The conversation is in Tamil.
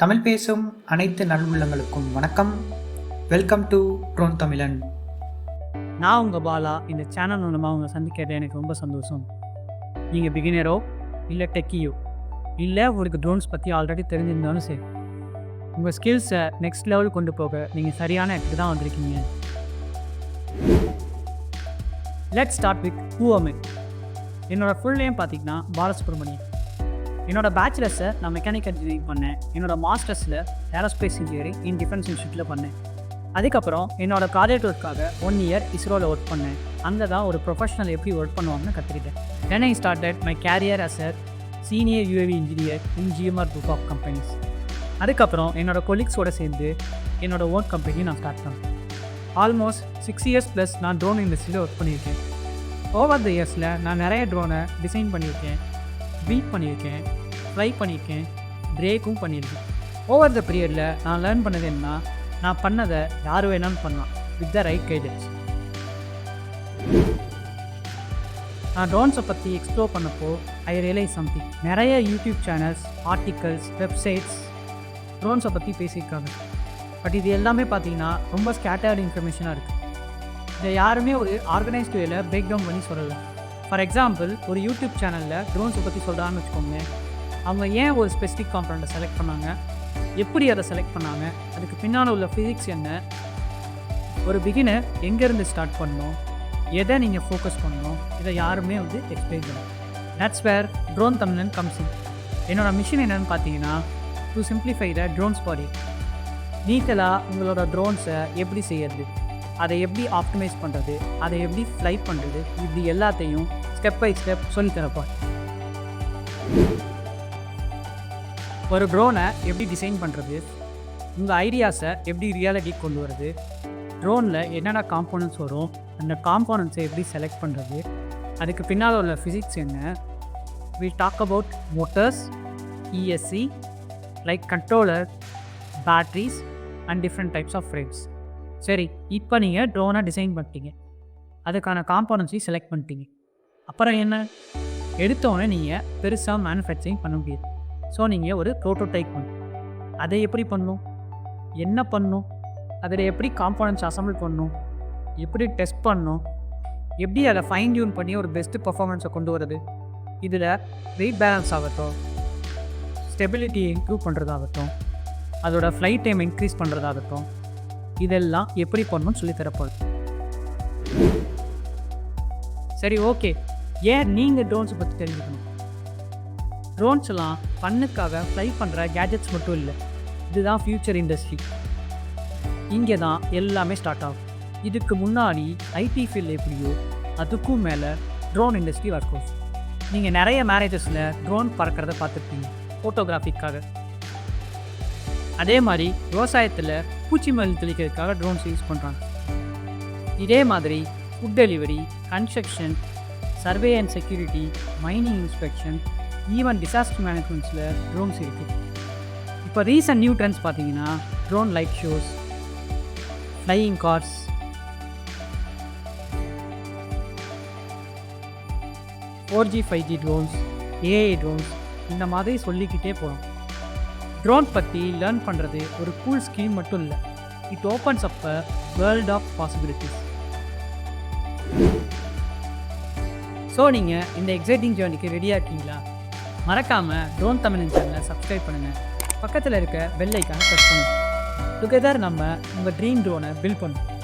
தமிழ் பேசும் அனைத்து நல்லுள்ளங்களுக்கும் வணக்கம். வெல்கம் டு ட்ரோன் தமிழன். நான் உங்கள் பாலா. இந்த சேனல் மூலமாக உங்களை சந்திக்கிறது எனக்கு ரொம்ப சந்தோஷம். நீங்கள் பிகினரோ இல்லை டெக்கியோ இல்லை உங்களுக்கு ட்ரோன்ஸ் பற்றி ஆல்ரெடி தெரிஞ்சிருந்தாலும் சரி, உங்கள் ஸ்கில்ஸை நெக்ஸ்ட் லெவல் கொண்டு போக நீங்கள் சரியான இடத்துக்கு தான் வந்திருக்கீங்க. லெட்ஸ் ஸ்டார்ட் வித் ஹூ அம் ஐ. என்னோடய ஃபுல் நேம் பார்த்தீங்கன்னா பாலசுப்ரமணியம். என்னோடய பேச்சுலர்ஸை நான் மெக்கானிக்கல் இன்ஜினியரிங் பண்ணேன். என்னோடய மாஸ்டர்ஸில் ஏரோஸ்பேஸ் இன்ஜினியரிங் இன் டிஃபென்ஸ் இன்ஸ்டியூட்டில் பண்ணேன். அதுக்கப்புறம் என்னோடய ப்ராஜெக்ட் ஒர்க்காக 1 இயர் இஸ்ரோவில் ஒர்க் பண்ணேன். அங்கே தான் ஒரு ப்ரொஃபஷனல் எப்படி ஒர்க் பண்ணுவாங்கன்னு கற்றுக்கிட்டேன். Then I started my career as a senior UAV engineer in GMR group of companies. அதுக்கப்புறம் என்னோடய கொலீக்ஸோடு சேர்ந்து என்னோடய ஓன் கம்பெனி நான் ஸ்டார்ட் பண்ணேன். ஆல்மோஸ்ட் 6 இயர்ஸ் ப்ளஸ் நான் ட்ரோன் இண்டஸ்ட்ரியில் ஒர்க் பண்ணியிருக்கேன். ஓவர் த இயர்ஸில் நான் நிறைய ட்ரோனை டிசைன் பண்ணியிருக்கேன், பில்ட் பண்ணியிருக்கேன், ஃப்ளை பண்ணியிருக்கேன், பிரேக்கும் பண்ணியிருக்கேன். ஓவர் த பீரியடில் நான் லேர்ன் பண்ணது என்ன, நான் பண்ணதை யார் வேணாலும் பண்ணலாம் வித் த ரைட் கைடன்ஸ். நான் ட்ரோன்ஸை பற்றி எக்ஸ்ப்ளோர் பண்ணப்போ ஐ ரியலைஸ் சம்திங். நிறைய யூடியூப் சேனல்ஸ், ஆர்டிகல்ஸ், வெப்சைட்ஸ் ட்ரோன்ஸை பற்றி பேசியிருக்காங்க. பட் இது எல்லாமே பார்த்தீங்கன்னா ரொம்ப ஸ்கேட்டர்டு இன்ஃபர்மேஷனாக இருக்குது. இதை யாருமே ஒரு ஆர்கனைஸ்டு வேல பிரேக் டவுன் பண்ணி சொல்லலை. ஃபார் எக்ஸாம்பிள், ஒரு யூடியூப் சேனலில் ட்ரோன்ஸை பற்றி சொல்கிறான்னு வச்சுக்கோங்க. அவங்க ஏன் ஒரு ஸ்பெசிஃபிக் காம்பனண்ட்டை செலக்ட் பண்ணாங்க, எப்படி அதை செலக்ட் பண்ணாங்க, அதுக்கு பின்னால் உள்ள ஃபிசிக்ஸ் என்ன, ஒரு பிகினர் எங்கேருந்து ஸ்டார்ட் பண்ணணும், எதை நீங்கள் ஃபோக்கஸ் பண்ணணும், இதை யாருமே எக்ஸ்பிளைன் பண்ணணும். தட்ஸ் வேர் ட்ரோன் தமிழன் கம்ஸ் இன். என்னோடய மிஷன் என்னென்னு பார்த்தீங்கன்னா, டு சிம்பிளிஃபை த ட்ரோன்ஸ் பாடி. நீட்டலாக உங்களோட ட்ரோன்ஸை எப்படி செய்யறது, அதை எப்படி ஆப்டிமைஸ் பண்ணுறது, அதை எப்படி ஃப்ளை பண்ணுறது, இப்படி எல்லாத்தையும் ஸ்டெப் பை ஸ்டெப் சொல்லித்தரப்பா. ஒரு ட்ரோனை எப்படி டிசைன் பண்ணுறது, உங்கள் ஐடியாஸை எப்படி ரியாலிட்டி கொண்டு வருது, ட்ரோனில் என்னென்ன காம்போனன்ட்ஸ் வரும், அந்த காம்போனன்ட்ஸை எப்படி செலக்ட் பண்ணுறது, அதுக்கு பின்னால் உள்ள ஃபிசிக்ஸ் என்ன. We talk about motors, ESC, like controller, batteries and different types of frames. சரி, இப்போ நீங்கள் ட்ரோனை டிசைன் பண்ணிட்டீங்க, அதுக்கான காம்போனன்ட்ஸையும் செலக்ட் பண்ணிட்டீங்க. அப்புறம் என்ன, எடுத்தோடனே நீங்கள் பெருசாக மேனுஃபேக்சரிங் பண்ண முடியாது. ஸோ நீங்கள் ஒரு ப்ரோட்டோடைப் பண்ணணும். அதை எப்படி பண்ணணும், என்ன பண்ணணும், அதில் எப்படி காம்போனன்ட்ஸ் அசம்பிள் பண்ணணும், எப்படி டெஸ்ட் பண்ணணும், எப்படி அதை ஃபைன் டியூன் பண்ணி ஒரு பெஸ்ட்டு பர்ஃபார்மன்ஸை கொண்டு வருது, இதில் வெயிட் பேலன்ஸ் ஆகட்டும், ஸ்டெபிலிட்டியை இம்ப்ரூவ் பண்ணுறதாகட்டும், அதோட ஃப்ளைட் டைம் இன்க்ரீஸ் பண்ணுறதாகட்டும், இதெல்லாம் எப்படி பண்ணணும்னு சொல்லித்தரப்போகுது. சரி, ஓகே, ஏன் நீங்கள் ட்ரோன்ஸை பற்றி தெரிஞ்சுக்கணும்? ட்ரோன்ஸ்லாம் பண்ணுக்காக ஃப்ளை பண்ணுற கேஜெட்ஸ் மட்டும் இல்லை, இதுதான் ஃப்யூச்சர் இண்டஸ்ட்ரி. இங்கே தான் எல்லாமே ஸ்டார்ட் ஆகும். இதுக்கு முன்னாடி IT ஃபீல்டு எப்படியோ அதுக்கும் மேலே ட்ரோன் இண்டஸ்ட்ரி ஒர்க் ஆகும். நீங்கள் நிறைய மேரேஜஸில் ட்ரோன் பறக்கிறத பார்த்துருப்பீங்க ஃபோட்டோகிராஃபிக்காக. அதே மாதிரி விவசாயத்தில் பூச்சி மருந்து தெளிக்கிறதுக்காக ட்ரோன்ஸ் யூஸ் பண்ணுறாங்க. இதே மாதிரி food delivery, construction, survey and security, mining inspection, even disaster மேனேஜ்மெண்ட்ஸில் ட்ரோன்ஸ் இருக்குது. இப்போ ரீசன்ட் நியூ ட்ரெண்ட்ஸ் பார்த்தீங்கன்னா drone light shows, flying cars, 4G 5G drones, AI drones, இந்த மாதிரி சொல்லிக்கிட்டே போகலாம். ட்ரோன் பற்றி லேர்ன் பண்ணுறது ஒரு கூல் ஸ்கீம் மட்டும் இல்லை, it opens up a world of possibilities. So நீங்கள் இந்த எக்ஸைட்டிங் ஜேர்னிக்கு ரெடியாக இருக்கீங்களா? மறக்காமல் ட்ரோன் தமிழன் சேனலை சப்ஸ்கிரைப் பண்ணுங்கள், பக்கத்தில் இருக்க பெல் ஐக்கானை ப்ரெஸ் பண்ணுங்கள். டுகெதர் நம்ம உங்கள் ட்ரீம் ட்ரோனை பில்ட் பண்ணுவோம்.